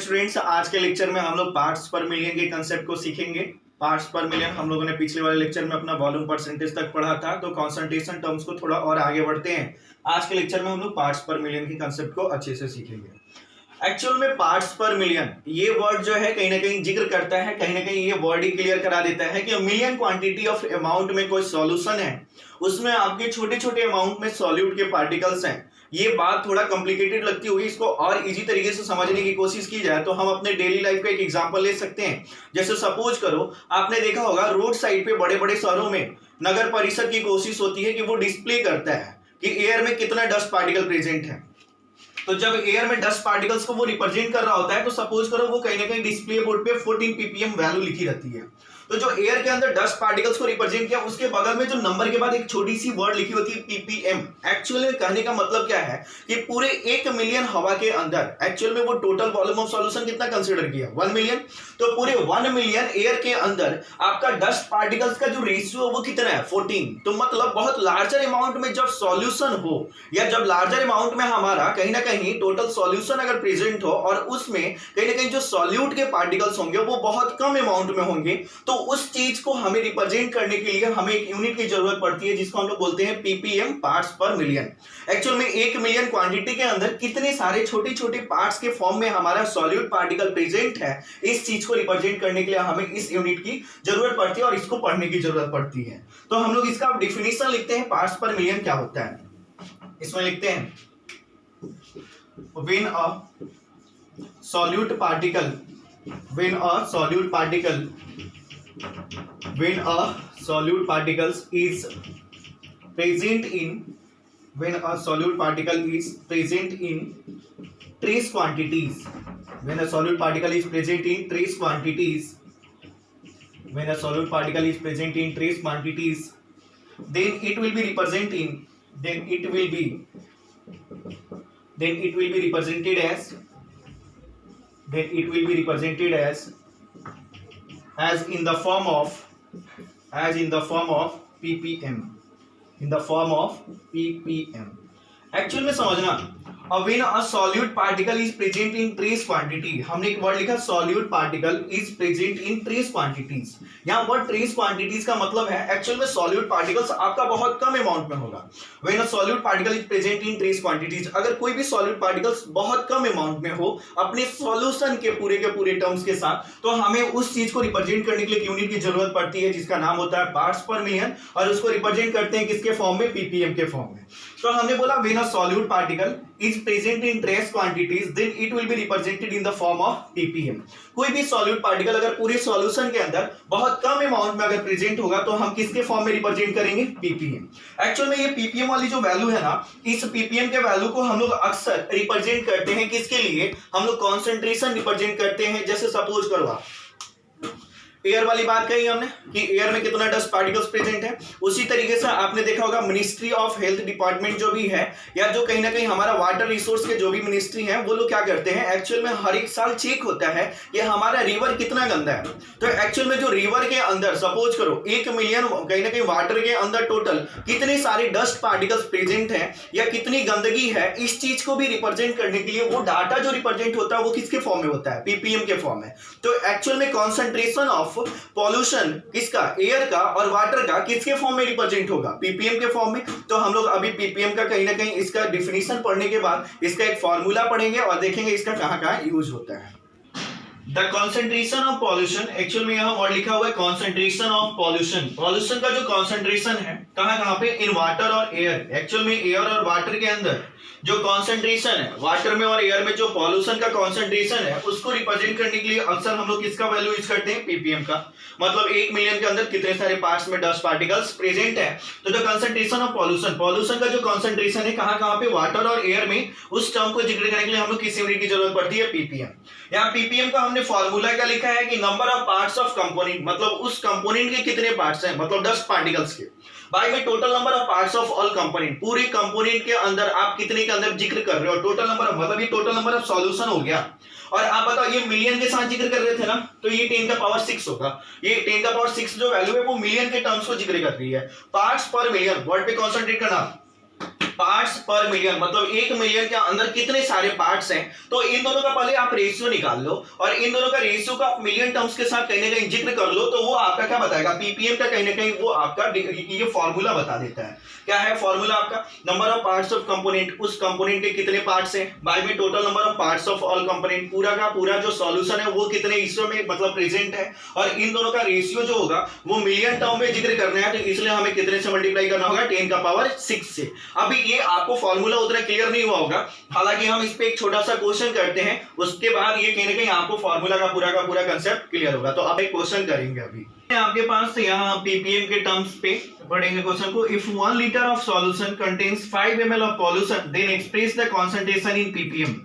Students, आज के lecture में हम लोग पार्ट्स पर मिलियन के कंसेप्ट को सीखेंगे। पार्ट्स पर मिलियन हम लोगों ने पिछले वाले लेक्चर में अपना वॉल्यूम परसेंटेज तक पढ़ा था, तो कॉन्सेंट्रेशन टर्म्स को थोड़ा और आगे बढ़ते हैं। आज के लेक्चर में हम लोग पार्ट्स पर मिलियन के कंसेप्ट को अच्छे से सीखेंगे। एक्चुअल में पार्ट्स पर मिलियन ये वर्ड जो है कहीं ना कहीं जिक्र करता है, कहीं ना कहीं ये वर्ड ही क्लियर करा देता है कि मिलियन क्वांटिटी ऑफ अमाउंट में कोई सॉल्यूशन है, उसमें आपके छोटे छोटे अमाउंट में सॉल्यूट के पार्टिकल्स हैं। ये बात थोड़ा कॉम्प्लिकेटेड लगती होगी, इसको और इजी तरीके से समझने की कोशिश की जाए तो हम अपने डेली लाइफ का एक एग्जांपल ले सकते हैं। जैसे सपोज करो, आपने देखा होगा रोड साइड पे बड़े बड़े शहरों में नगर परिषद की कोशिश होती है कि वो डिस्प्ले करता है कि एयर में कितना डस्ट पार्टिकल प्रेजेंट है। तो जब एयर में डस्ट पार्टिकल्स को वो रिप्रेजेंट कर रहा होता है तो सपोज करो वो कहीं ना कहीं डिस्प्ले बोर्ड पे 14 ppm वैल्यू लिखी रहती है। तो जो एयर के अंदर डस्ट पार्टिकल्स को रिप्रेजेंट किया, उसके बगल में जो नंबर के बाद एक छोटी सी वर्ड लिखी होती है ppm। एक्चुअल में कहने का मतलब क्या है कि पूरे 1 मिलियन हवा के अंदर एक्चुअल में वो टोटल वॉल्यूम ऑफ सॉल्यूशन कितना कंसीडर किया, 1 मिलियन। तो पूरे 1 मिलियन एयर के अंदर आपका डस्ट पार्टिकल्स का जो रेशियो वो कितना है, 14। तो मतलब बहुत लार्जर अमाउंट में जब सॉल्यूशन हो या जब लार्जर अमाउंट में हमारा कहीं ना कहीं टोटल सॉल्यूशन अगर प्रेजेंट हो और उसमें कहीं ना कहीं जो सॉल्यूट के पार्टिकल्स होंगे वो बहुत कम अमाउंट में होंगे, तो उस चीज को हमें रिप्रेजेंट करने के लिए हमें एक यूनिट की जरूरत पड़ती है जिसको हम लोग बोलते हैं ppm, पार्ट्स पर मिलियन। एक्चुअल में 1 मिलियन क्वांटिटी के अंदर कितने सारे छोटे छोटे पार्ट्स के फॉर्म में हमारा सॉल्यूट पार्टिकल प्रेजेंट है, इस चीज को रिप्रेजेंट करने के लिए हमें इस यूनिट की जरूरत पड़ती है और इसको पढ़ने की जरूरत पड़ती है। तो हम लोग इसका डिफिनेशन लिखते हैं, पार्ट्स पर मिलियन क्या होता है। इसमें लिखते हैं when a solute particle is present in trace quantities, then it will be represented as in the form of ppm। Actual में समझना, when a solute particle is present in trace quantity, हमने एक वर्ड लिखा solute particle is present in trace quantities। यहाँ word trace quantities का मतलब है actual में solute particles आपका बहुत कम अमाउंट में होगा। when a solute particle is present in trace quantities, अगर कोई भी solute particles बहुत कम अमाउंट में हो अपने सॉल्यूशन के पूरे टर्म्स के साथ, तो हमें उस चीज को रिप्रेजेंट करने के लिए एक यूनिट की जरूरत पड़ती है जिसका नाम होता है पार्ट्स पर मिलियन, और उसको रिप्रेजेंट करते हैं किसके फॉर्म में, ppm के फॉर्म में। तो हमने बोला when a solute particle is present in trace quantities then it will be represented in the form of ppm। कोई भी सॉल्यूट पार्टिकल अगर पूरे सॉल्यूशन के अंदर बहुत कम अमाउंट में अगर प्रेजेंट होगा तो हम किसके फॉर्म में रिप्रेजेंट करेंगे, ppm। एक्चुअल में ये ppm वाली जो वैल्यू है ना, इस ppm के वैल्यू को हम लोग अक्सर रिप्रेजेंट करते हैं किसके लिए, हम लोग कॉन्सेंट्रेशन रिप्रेजेंट करते हैं। जैसे सपोज करो एयर वाली बात कही हमने कि एयर में कितना डस्ट पार्टिकल्स प्रेजेंट है, उसी तरीके से आपने देखा होगा मिनिस्ट्री ऑफ हेल्थ डिपार्टमेंट जो भी है या जो कहीं ना कहीं हमारा वाटर रिसोर्स के जो भी मिनिस्ट्री है, वो लोग क्या करते हैं एक्चुअल में हर एक साल चेक होता है कि हमारा रिवर कितना गंदा है। तो एक्चुअल में जो रिवर के अंदर सपोज करो 1 मिलियन कहीं ना कहीं वाटर के अंदर टोटल कितने सारे डस्ट पार्टिकल्स प्रेजेंट है या कितनी गंदगी है, इस चीज को भी रिप्रेजेंट करने के लिए वो डाटा जो रिप्रेजेंट होता है वो किसके फॉर्म में होता है, ppm के फॉर्म में। तो एक्चुअल में कॉन्सेंट्रेशन ऑफ पॉल्यूशन किसका, एयर का और वाटर का किसके फॉर्म में रिप्रेजेंट होगा, ppm के फॉर्म में। तो हम लोग अभी ppm का कहीं ना कहीं इसका डिफिनेशन पढ़ने के बाद इसका एक फॉर्मूला पढ़ेंगे और देखेंगे इसका कहां कहां यूज होता है। The concentration of pollution, actual में यहाँ वर्ड लिखा हुआ है कॉन्सेंट्रेशन ऑफ पॉल्यूशन। पॉल्यूशन का जो कॉन्सेंट्रेशन है कहां कहां पे, इन वाटर और एयर। एक्चुअल में एयर और वाटर के अंदर जो कॉन्सेंट्रेशन है, वाटर में और एयर में जो पॉल्यूशन का कॉन्सेंट्रेशन है, उसको रिप्रेजेंट करने के लिए अक्सर हम लोग किसका वैल्यू यूज करते हैं, ppm का। मतलब 1 मिलियन के अंदर कितने सारे पार्ट्स में डस्ट पार्टिकल्स प्रेजेंट है। तो जो कंसंट्रेशन ऑफ पॉल्यूशन का जो कॉन्सेंट्रेशन है कहां पे, वाटर और एयर में, उस टर्म को जिक्र करने के लिए हम लोग किस यूनिट की जरूरत पड़ती है, ppm। यहाँ ppm का हमने फॉर्मूला क्या लिखा है कि number of parts of component, मतलब उस कंपोनेंट के कितने पार्ट्स हैं, मतलब डस्ट पार्टिकल्स के, बाय में total number of parts of all component. पूरे कंपोनेंट के अंदर आप कितने के अंदर जिक्र कर रहे हो, टोटल नंबर, मतलब ये टोटल नंबर ऑफ सॉल्यूशन हो गया। और आप बताओ ये मिलियन के साथ जिक्र कर रहे थे ना, तो ये 10 का पावर 6 होगा। ये 10 का पावर 6 जो वैल्यू है वो मिलियन के टर्म्स को जिक्र कर रही है। पार्ट्स पर मिलियन वर्ड पे कॉन्सेंट्रेट करना, पार्ट्स पर मिलियन, मतलब 1 मिलियन के अंदर कितने सारे पार्ट्स हैं। तो इन दोनों का पहले आप रेशियो निकाल लो और इन दोनों का रेशियो का आप मिलियन टर्म्स के साथ कहीं ना कहीं जिक्र कर लो, तो वो आपका क्या बताएगा, पीपीएम का कहीं ना कहीं वो आपका ये फॉर्मूला बता देता है। क्या है फॉर्मूला आपका, number of parts of component, उस कंपोनेंट के कितने पार्ट्स हैं, बाय में total number of parts of all component, पूरा का पूरा जो सॉल्यूशन है वो कितने हिस्सों में मतलब प्रेजेंट है, और इन दोनों का रेशियो जो होगा वो मिलियन टर्म में जिक्र करना है, तो इसलिए हमें कितने से मल्टीप्लाई करना होगा, 10 का पावर 6 से। अभी ये आपको फॉर्मूला उतना क्लियर नहीं हुआ होगा, हालांकि हम इस पे एक छोटा सा क्वेश्चन करते हैं, उसके बाद ये कहीं ना कहीं आपको फॉर्मूला का पूरा कंसेप्ट क्लियर होगा। तो अब एक क्वेश्चन करेंगे अभी आपके पास यहाँ पीपीएम के टर्म्स पे पढ़ेंगे क्वेश्चन को। If 1 litre of solution contains 5 ml of pollution then express the concentration in ppm.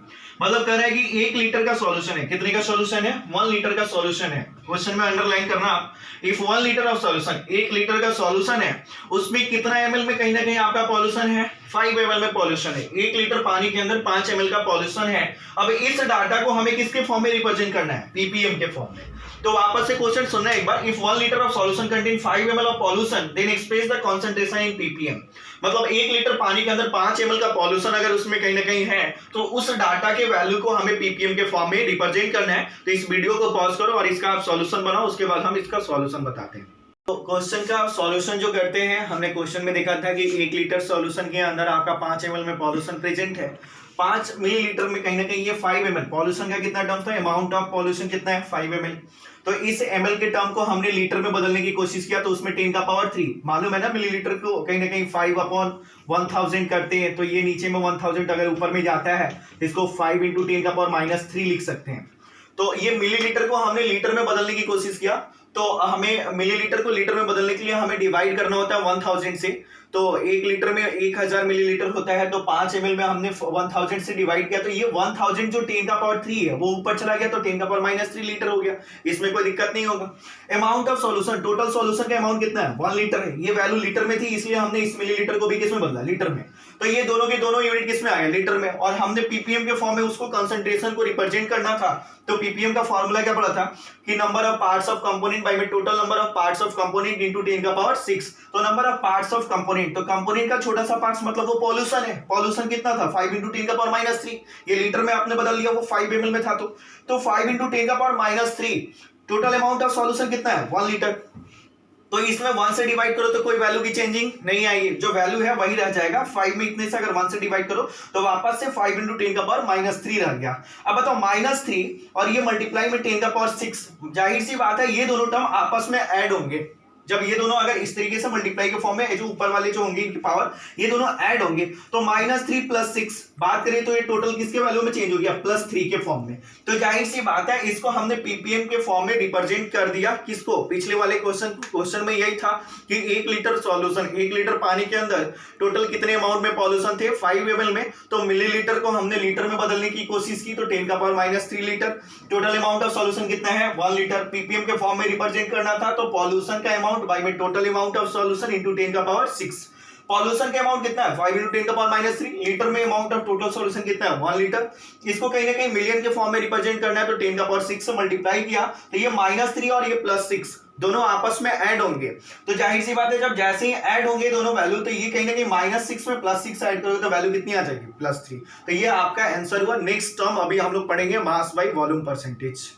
मतलब कह रहा है कि 1 लीटर का सॉल्यूशन है, कितने का सॉल्यूशन है, 1 लीटर का सॉल्यूशन है। क्वेश्चन में अंडरलाइन करना आप, if 1 litre of solution, 1 litre का सॉल्यूशन है, उसमें कितना ml में कहीं ना कहीं आपका पॉल्यूशन है, 5 ml में पॉल्यूशन है। 1 लीटर पानी के अंदर 5 ml का पॉल्यूशन है। अब इस डाटा को हमें किसके फॉर्म में रिप्रेजेंट करना है, पीपीएम के फॉर्म में। तो वापस से क्वेश्चन सुनना एक बार, if 1 litre of solution contain 5 ml of pollution then express the concentration in ppm. मतलब 1 लीटर पानी के अंदर 5 ml का पॉल्यूशन अगर उसमें कहीं ना कहीं है, तो उस डाटा के वैल्यू को हमें पीपीएम के फॉर्म में रिप्रेजेंट करना है। तो इस वीडियो को पॉज करो और इसका आप सॉल्यूशन बनाओ, उसके बाद हम इसका सॉल्यूशन बताते हैं। तो क्वेश्चन का सॉल्यूशन जो करते हैं, हमने क्वेश्चन में देखा था कि 1 लीटर सॉल्यूशन के अंदर आपका 5 ml में पॉल्यूशन प्रेजेंट है। 5 मिलीलीटर में कहीं ना कहीं ये 5 ml पॉल्यूशन का कितना टर्म था, अमाउंट ऑफ पॉल्यूशन कितना है, 5 ml। तो इस ml के टर्म को हमने लीटर में बदलने की कोशिश किया, तो उसमें 10 का पावर 3, मालूम है ना मिलीलीटर को कहीं ना कहीं 5/1000 करते हैं, तो ये नीचे में 1000 अगर ऊपर में जाता है, इसको 5 × 10 का पावर -3 लिख सकते हैं। तो ये मिलीलीटर को हमने लीटर में बदलने की कोशिश किया, तो हमें मिलीलीटर को लीटर में बदलने के लिए हमें डिवाइड करना होता है 1000 से। तो 1 लीटर में 1000 मिलीलीटर होता है, तो 5 ml में हमने 1000 से डिवाइड किया, तो ये 1000 जो 10 का पावर 3 है वो ऊपर चला गया, तो 10 का पावर -3 लीटर हो गया, इसमें कोई दिक्कत नहीं होगा। Amount of solution, total solution का अमाउंट कितना है, 1 लीटर है। ये वैल्यू लीटर में थी, इसलिए हमने इस मिलीलीटर को भी किस में बदला, लीटर में। तो ये दोनों के दोनों यूनिट किस में आ गए, लीटर में। और हमने पीपीएम के फॉर्म में उसको कंसंट्रेशन को रिप्रेजेंट करना था, तो पीपीएम का फॉर्मूला क्या पड़ा था कि number of parts of component by में total number of parts of component into 10 का पावर 6। तो number of parts of component, तो कंपोनेंट का छोटा सा पार्ट्स मतलब वो पॉल्यूशन है। पॉल्यूशन कितना था, 5 × 10 का पावर -3। ये लीटर में आपने बदल लिया, वो 5 ml में था, तो 5 × 10 का power -3। Total amount of solution कितना है, 1 लीटर। तो इसमें 1 से डिवाइड करो तो कोई वैल्यू की चेंजिंग नहीं आएगी, जो वैल्यू है वही रह जाएगा। 5 में इतने से अगर 1 से डिवाइड करो तो वापस से 5 × 10 का पावर -3 रह गया। अब बताओ -3 और ये मल्टीप्लाई में 10 का पावर 6, जाहिर सी बात है ये दोनों टर्म आपस में ऐड होंगे। जब ये दोनों अगर इस तरीके से मल्टीप्लाई के फॉर्म में, जो ऊपर वाले जो होंगे इनकी पावर, ये दोनों ऐड होंगे, तो -3 + 6 बात करें तो ये टोटल किसके वैल्यू में चेंज हो गया, +3 के फॉर्म में। तो जाहिर सी बात है इसको हमने पीपीएम के फॉर्म में रिप्रेजेंट कर दिया। किसको, पिछले वाले क्वेश्चन में यही था कि 1 लीटर सॉल्यूशन, 1 लीटर पानी के अंदर टोटल कितने अमाउंट में पॉल्यूशन थे, 5 ml में। तो मिलीलीटर को हमने लीटर में बदलने की कोशिश की, तो 10 का power -3 litre. Total amount of solution कितना है, 1 लीटर। पीपीएम के फॉर्म में रिप्रेजेंट करना था, तो पॉल्यूशन का अमाउंट बाय में total amount of solution into 10 का पावर 6। पॉल्यूशन के अमाउंट कितना है, 5 × 10 का पावर -3। लीटर में अमाउंट ऑफ टोटल सॉल्यूशन कितना है, 1 लीटर। इसको कहीं ना कहीं मिलियन के फॉर्म में रिप्रेजेंट करना है, तो 10 का पावर 6 से मल्टीप्लाई किया, तो ये -3 और ये +6 दोनों आपस में ऐड होंगे। तो जाहिर सी बात है जब जैसे ही ऐड होंगे दोनों वैल्यू, तो ये कहीं ना कहीं -6 में +6 ऐड करोगे तो वैल्यू कितनी आ जाएगी, +3। तो ये आपका आंसर हुआ। नेक्स्ट टर्म अभी हम लोग पढ़ेंगे मास बाय वॉल्यूम परसेंटेज।